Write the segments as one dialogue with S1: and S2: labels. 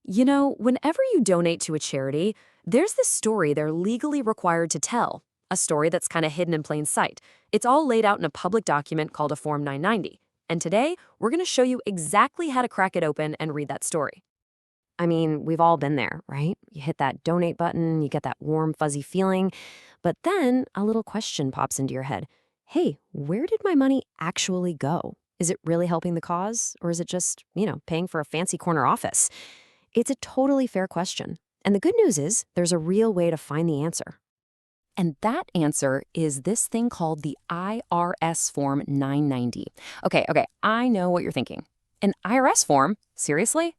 S1: You know, whenever you donate to a charity, there's this story they're legally required to tell, a story that's kind of hidden in plain sight. It's all laid out in a public document called a Form 990. And today, we're going to show you exactly how to crack it open and read that story. I mean, we've all been there, right? You hit that donate button, you get that warm, fuzzy feeling, but then a little question pops into your head. Hey, where did my money actually go? Is it really helping the cause, or is it just, paying for a fancy corner office? It's a totally fair question. And the good news is there's a real way to find the answer. And that answer is this thing called the IRS Form 990. Okay, I know what you're thinking. An IRS form? Seriously?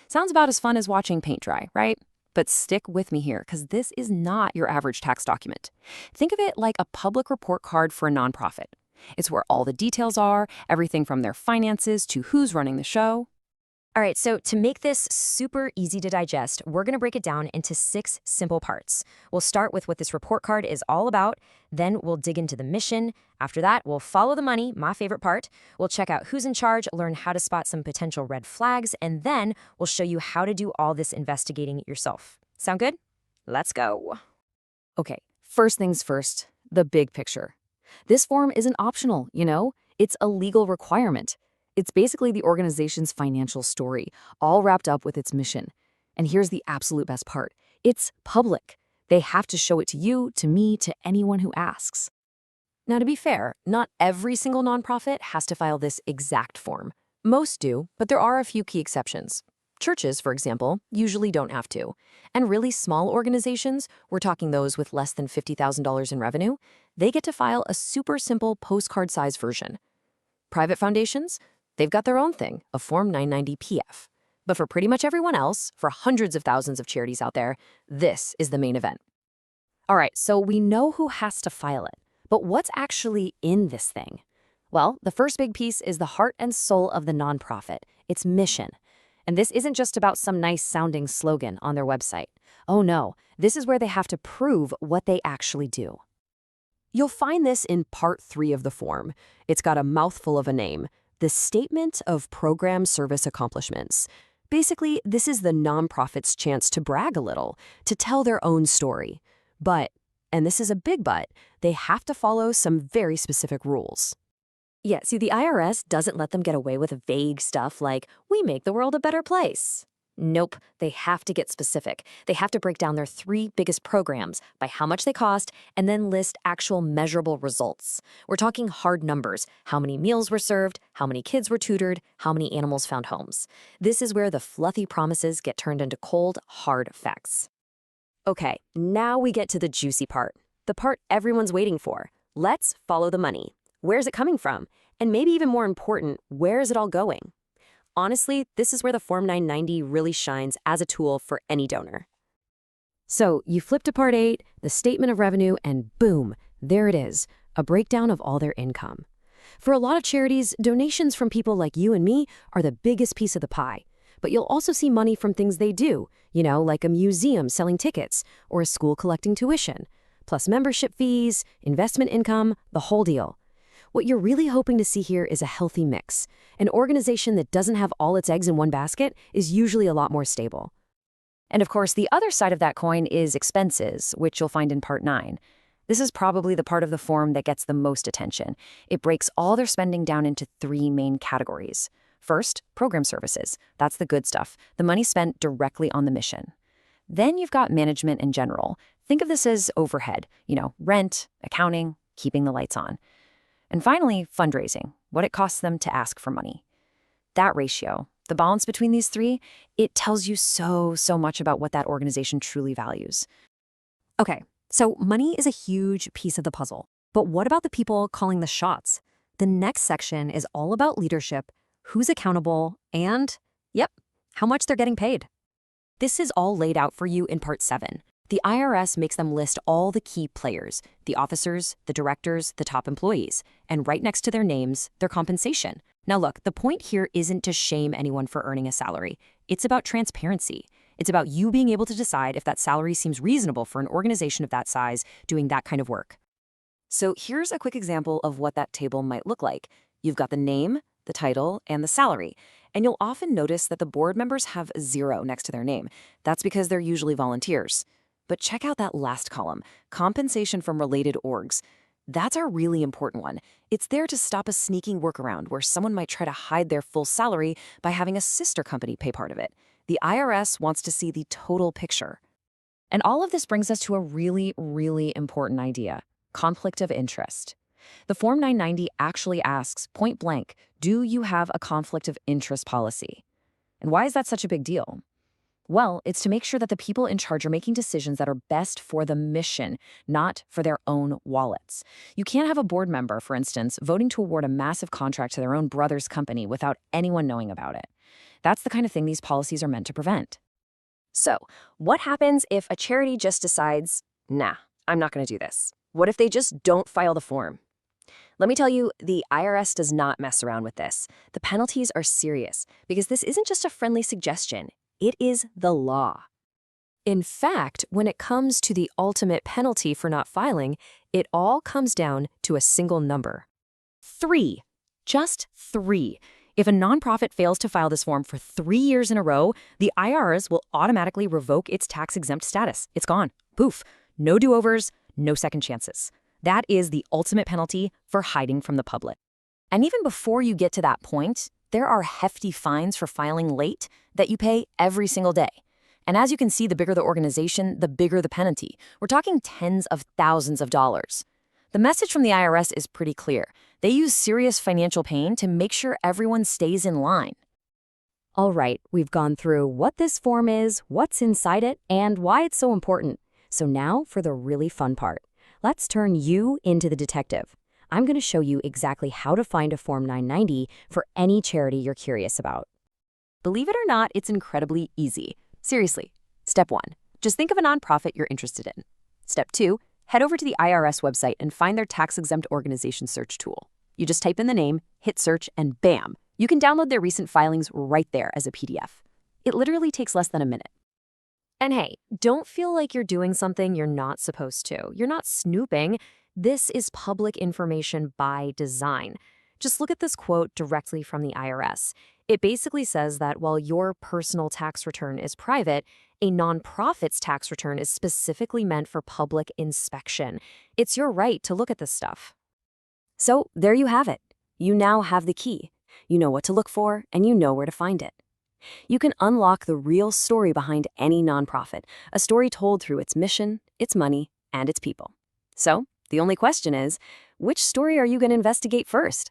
S1: Sounds about as fun as watching paint dry, right? But stick with me here, because this is not your average tax document. Think of it like a public report card for a nonprofit. It's where all the details are, everything from their finances to who's running the show. All right, so to make this super easy to digest, we're going to break it down into 6 simple parts. We'll start with what this report card is all about. Then we'll dig into the mission. After that, we'll follow the money, my favorite part. We'll check out who's in charge, learn how to spot some potential red flags, and then we'll show you how to do all this investigating yourself. Sound good? Let's go. Okay, first things first, the big picture. This form isn't optional, It's a legal requirement. It's basically the organization's financial story, all wrapped up with its mission. And here's the absolute best part. It's public. They have to show it to you, to me, to anyone who asks. Now, to be fair, not every single nonprofit has to file this exact form. Most do, but there are a few key exceptions. Churches, for example, usually don't have to. And really small organizations, we're talking those with less than $50,000 in revenue, they get to file a super simple postcard-size version. Private foundations? They've got their own thing, a Form 990 PF. But for pretty much everyone else, for hundreds of thousands of charities out there, this is the main event. All right, so we know who has to file it, but what's actually in this thing? Well, the first big piece is the heart and soul of the nonprofit, its mission. And this isn't just about some nice-sounding slogan on their website. Oh no, this is where they have to prove what they actually do. You'll find this in Part 3 of the form. It's got a mouthful of a name. The Statement of Program Service Accomplishments. Basically, this is the nonprofit's chance to brag a little, to tell their own story. But, and this is a big but, they have to follow some very specific rules. Yeah, see, the IRS doesn't let them get away with vague stuff like, we make the world a better place. Nope, they have to get specific. They have to break down their 3 biggest programs by how much they cost and then list actual measurable results. We're talking hard numbers, how many meals were served, how many kids were tutored, how many animals found homes. This is where the fluffy promises get turned into cold, hard facts. Okay, now we get to the juicy part, the part everyone's waiting for. Let's follow the money. Where's it coming from? And maybe even more important, where is it all going? Honestly, this is where the Form 990 really shines as a tool for any donor. So you flip to Part 8, the Statement of Revenue, and boom, there it is, a breakdown of all their income. For a lot of charities, donations from people like you and me are the biggest piece of the pie. But you'll also see money from things they do, like a museum selling tickets or a school collecting tuition, plus membership fees, investment income, the whole deal. What you're really hoping to see here is a healthy mix. An organization that doesn't have all its eggs in one basket is usually a lot more stable. And of course, the other side of that coin is expenses, which you'll find in Part 9. This is probably the part of the form that gets the most attention. It breaks all their spending down into 3 main categories. First, program services. That's the good stuff, the money spent directly on the mission. Then you've got management in general. Think of this as overhead, rent, accounting, keeping the lights on. And finally, fundraising, what it costs them to ask for money. That ratio, the balance between these 3, it tells you so much about what that organization truly values. Okay, so money is a huge piece of the puzzle. But what about the people calling the shots? The next section is all about leadership, who's accountable, and, how much they're getting paid. This is all laid out for you in Part 7. The IRS makes them list all the key players, the officers, the directors, the top employees, and right next to their names, their compensation. Now look, the point here isn't to shame anyone for earning a salary. It's about transparency. It's about you being able to decide if that salary seems reasonable for an organization of that size doing that kind of work. So here's a quick example of what that table might look like. You've got the name, the title, and the salary. And you'll often notice that the board members have a 0 next to their name. That's because they're usually volunteers. But check out that last column, compensation from related orgs. That's our really important one. It's there to stop a sneaking workaround where someone might try to hide their full salary by having a sister company pay part of it. The IRS wants to see the total picture. And all of this brings us to a really, really important idea: conflict of interest. The Form 990 actually asks, point blank, do you have a conflict of interest policy? And why is that such a big deal? Well, it's to make sure that the people in charge are making decisions that are best for the mission, not for their own wallets. You can't have a board member, for instance, voting to award a massive contract to their own brother's company without anyone knowing about it. That's the kind of thing these policies are meant to prevent. So, what happens if a charity just decides, nah, I'm not going to do this? What if they just don't file the form? Let me tell you, the IRS does not mess around with this. The penalties are serious because this isn't just a friendly suggestion. It is the law. In fact, when it comes to the ultimate penalty for not filing, it all comes down to a single number: 3. Just 3. If a nonprofit fails to file this form for 3 years in a row, the IRS will automatically revoke its tax-exempt status. It's gone. Poof. No do-overs, no second chances. That is the ultimate penalty for hiding from the public. And even before you get to that point, there are hefty fines for filing late that you pay every single day. And as you can see, the bigger the organization, the bigger the penalty. We're talking tens of thousands of dollars. The message from the IRS is pretty clear. They use serious financial pain to make sure everyone stays in line. All right, we've gone through what this form is, what's inside it, and why it's so important. So now for the really fun part. Let's turn you into the detective. I'm going to show you exactly how to find a Form 990 for any charity you're curious about. Believe it or not, it's incredibly easy. Seriously. Step 1, just think of a nonprofit you're interested in. Step 2, head over to the IRS website and find their tax-exempt organization search tool. You just type in the name, hit search, and bam, you can download their recent filings right there as a PDF. It literally takes less than a minute. And hey, don't feel like you're doing something you're not supposed to. You're not snooping. This is public information by design. Just look at this quote directly from the IRS. It basically says that while your personal tax return is private, a nonprofit's tax return is specifically meant for public inspection. It's your right to look at this stuff. So there you have it. You now have the key. You know what to look for, and you know where to find it. You can unlock the real story behind any nonprofit, a story told through its mission, its money, and its people. So the only question is, which story are you going to investigate first?